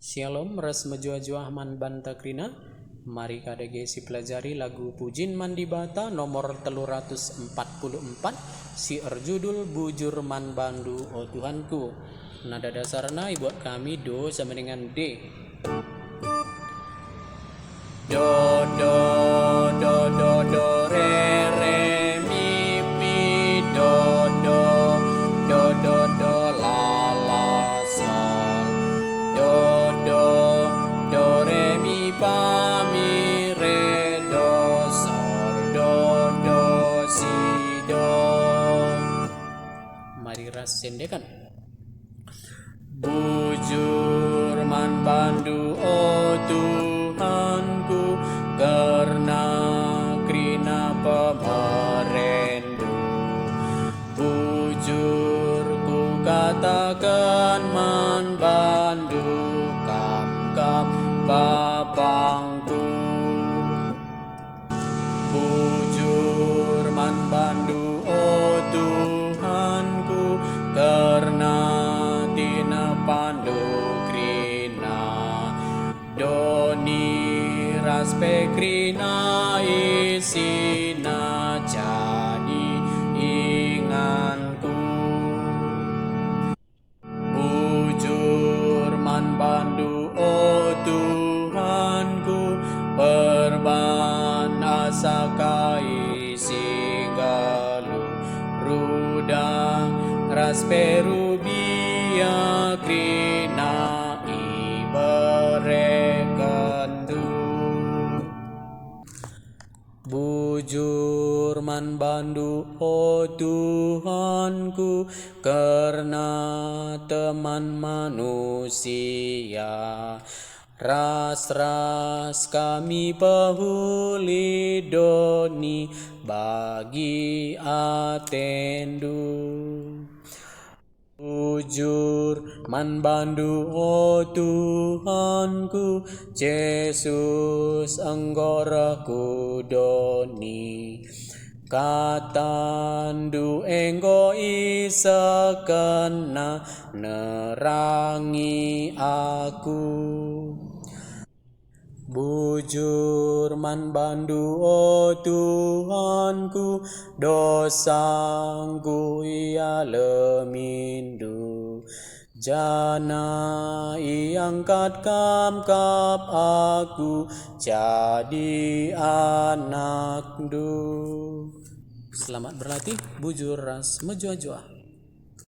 Shalom res menjuah-juah man banta krina. Mari kadege si pelajari lagu Pujin Mandi Bata nomor 344 si erjudul Bujur Man Bandu O Tuhanku. Nada dasarna buat kami do sama dengan D. Do do do do do re re mi mi do do do do do la la sol do do do re mi fa mi re do sol do do si do. Mari rasendekan. Bujur man bandu o Tuhanku, karena krina pemerendu. Bujur ku katakan man bandu, kam kam bapangku. Bujur man bandu o Tuhanku, karena tina pandu krina doni raspe krina isina jadi inganku. Bujur man bandu o Tuhanku, perban asa kai sigalu rudang raspe rubia krina iberekandu. Bujur man bandu o Tuhanku, karena teman manusia ras-ras kami pahuli doni bagi atendu. Bujur man bandu o Tuhanku, Yesus anggoraku doni katandu enggo isakena nerangi aku. Bujur man bandu o Tuhanku, dosangku ia lemindu. Jana iangkat kap aku jadi anakdu. Selamat berlatih bujur ras menjuah-juah.